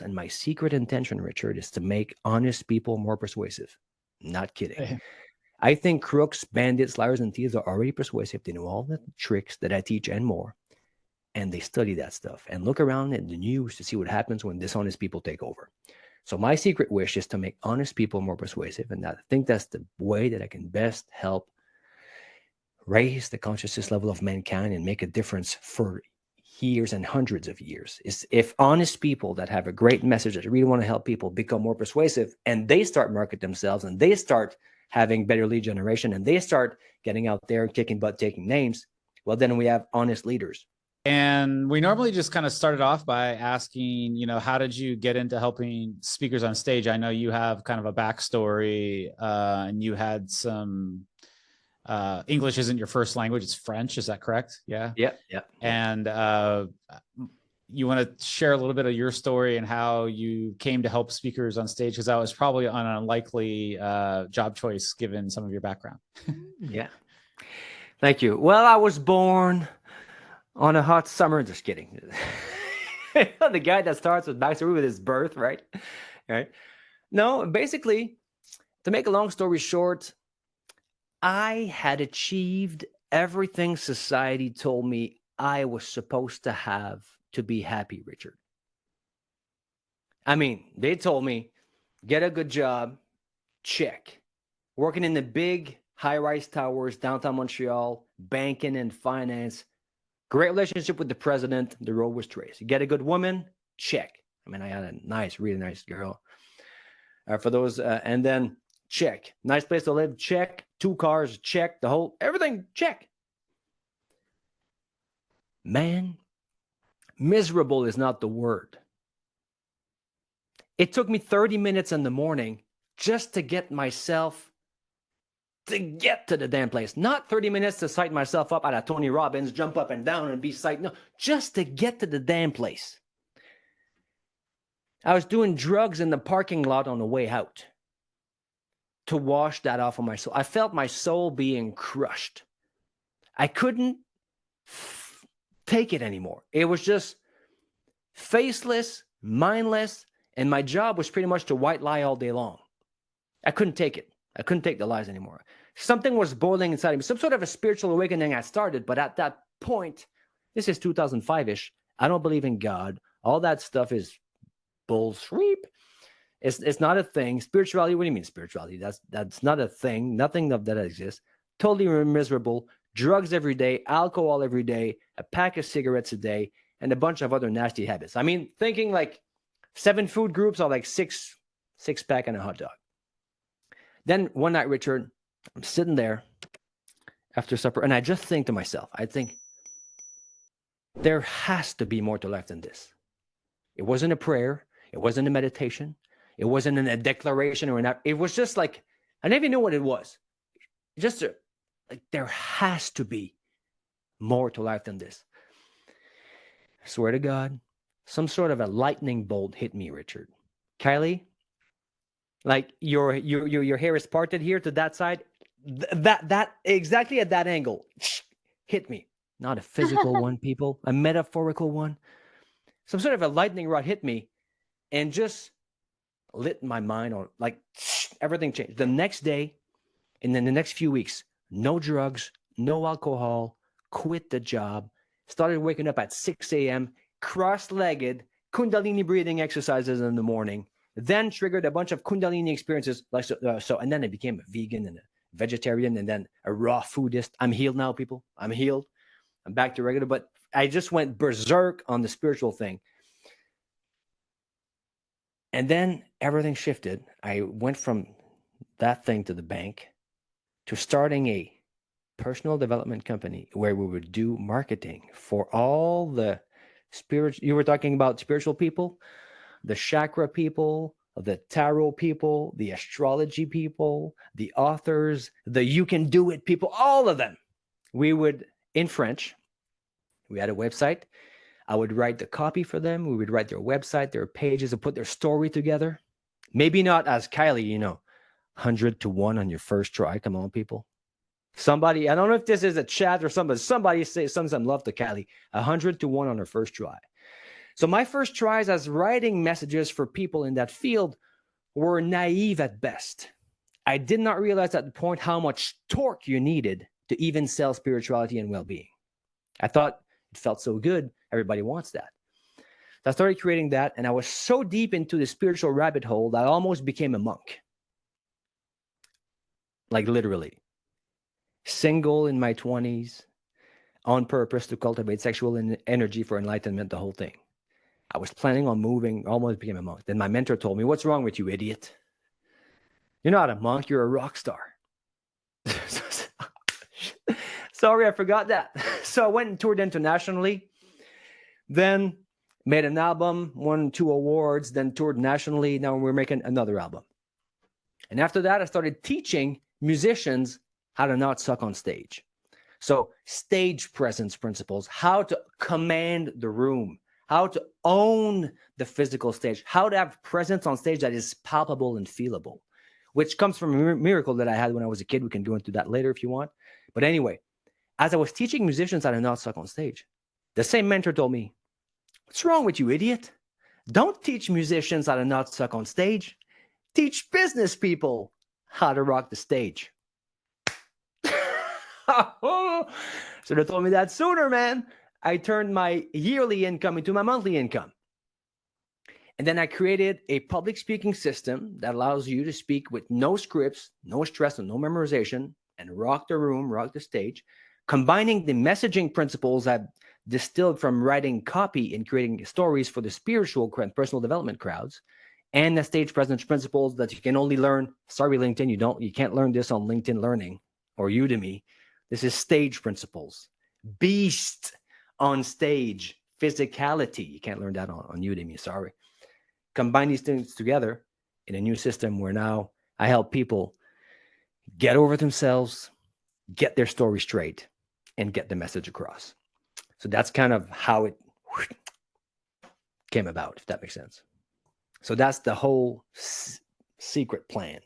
And my secret intention, Richard, is to make honest people more persuasive. Not kidding. I think crooks, bandits, liars, and thieves are already persuasive. They know all the tricks that I teach and more. And they study that stuff and look around in the news to see what happens when dishonest people take over. So my secret wish is to make honest people more persuasive. And I think that's the way that I can best help raise the consciousness level of mankind and make a difference for years and hundreds of years. Is if honest people that have a great message that really want to help people become more persuasive, and they start market themselves, and they start having better lead generation, and they start getting out there and kicking butt, taking names, well, then we have honest leaders. And we normally just kind of started off by asking, you know, how did you get into helping speakers on stage? I know you have kind of a backstory, and you had some English isn't your first language, it's French. Is that correct? Yeah. Yeah. And you want to share a little bit of your story and how you came to help speakers on stage? Because that was probably an unlikely job choice given some of your background. Yeah. Thank you. Well, I was born on a hot summer. Just kidding. The guy that starts with backstory with his birth, right? Right. No, basically, to make a long story short, I had achieved everything society told me I was supposed to have to be happy, Richard. I mean, they told me, get a good job, check. Working in the big high-rise towers, downtown Montreal, banking and finance, great relationship with the president, the road was traced. Get a good woman, check. I mean, I had a nice, really nice girl. For those, and then check. Nice place to live, check. 2 cars, check. The whole, everything, check. Man, miserable is not the word. It took me 30 minutes in the morning just to get myself to get to the damn place. Not 30 minutes to psych myself up out of Tony Robbins, jump up and down and be psyched. No, just to get to the damn place. I was doing drugs in the parking lot on the way out to wash that off of my soul. I felt my soul being crushed. I couldn't take it anymore. It was just faceless, mindless, and my job was pretty much to white lie all day long. I couldn't take it. I couldn't take the lies anymore. Something was boiling inside of me. Some sort of a spiritual awakening had started, but at that point, this is 2005-ish, I don't believe in God. All that stuff is bullshit. It's not a thing. Spirituality, what do you mean spirituality? That's not a thing. Nothing of that exists. Totally miserable. Drugs every day, alcohol every day, a pack of cigarettes a day, and a bunch of other nasty habits. I mean, thinking like 7 food groups are like six pack and a hot dog. Then one night, Richard, I'm sitting there after supper, and I just think to myself, I think, there has to be more to life than this. It wasn't a prayer. It wasn't a meditation. It wasn't a declaration or an. It was just like, I never even knew what it was. Just like, there has to be more to life than this. I swear to God, some sort of a lightning bolt hit me, Richard. Kylie, like your hair is parted here to that side. That exactly at that angle hit me. Not a physical one, people, a metaphorical one. Some sort of a lightning rod hit me and just lit my mind on, like, everything changed. The next day, and then the next few weeks, no drugs, no alcohol, quit the job, started waking up at 6 a.m., cross-legged, Kundalini breathing exercises in the morning, then triggered a bunch of Kundalini experiences. And then I became a vegan and a vegetarian and then a raw foodist. I'm healed now, people. I'm healed. I'm back to regular, but I just went berserk on the spiritual thing. And then everything shifted. I went from that thing to the bank to starting a personal development company where we would do marketing for all the spiritual. You were talking about spiritual people, the chakra people, the tarot people, the astrology people, the authors, the you can do it people, all of them. We would, in French, we had a website. I would write the copy for them. We would write their website, their pages, and put their story together. Maybe not as Kylie, 100 to 1 on your first try. Come on, people. Somebody, I don't know if this is a chat or somebody say some love to Kylie. 100 to 1 on her first try. So my first tries as writing messages for people in that field were naive at best. I did not realize at the point how much torque you needed to even sell spirituality and well-being. I thought it felt so good. Everybody wants that. So I started creating that, and I was so deep into the spiritual rabbit hole that I almost became a monk. Like literally. Single in my 20s, on purpose to cultivate sexual energy for enlightenment, the whole thing. I was planning on moving, almost became a monk. Then my mentor told me, "What's wrong with you, idiot? You're not a monk, you're a rock star." Sorry, I forgot that. So I went and toured internationally, then made an album, won 2 awards, then toured nationally. Now we're making another album. And after that, I started teaching musicians how to not suck on stage. So stage presence principles, how to command the room, how to own the physical stage, how to have presence on stage that is palpable and feelable, which comes from a miracle that I had when I was a kid. We can go into that later if you want. But anyway, as I was teaching musicians how to not suck on stage, the same mentor told me, "What's wrong with you, idiot? Don't teach musicians how to not suck on stage. Teach business people how to rock the stage." So they told me that sooner, man. I turned my yearly income into my monthly income. And then I created a public speaking system that allows you to speak with no scripts, no stress, and no memorization, and rock the room, rock the stage, combining the messaging principles I've distilled from writing copy and creating stories for the spiritual and personal development crowds, and the stage presence principles that you can only learn. Sorry, LinkedIn, you can't learn this on LinkedIn Learning or Udemy. This is stage principles. Beast on stage, physicality. You can't learn that on Udemy, sorry. Combine these things together in a new system where now I help people get over themselves, get their story straight, and get the message across. So that's kind of how it came about, if that makes sense. So that's the whole secret plan.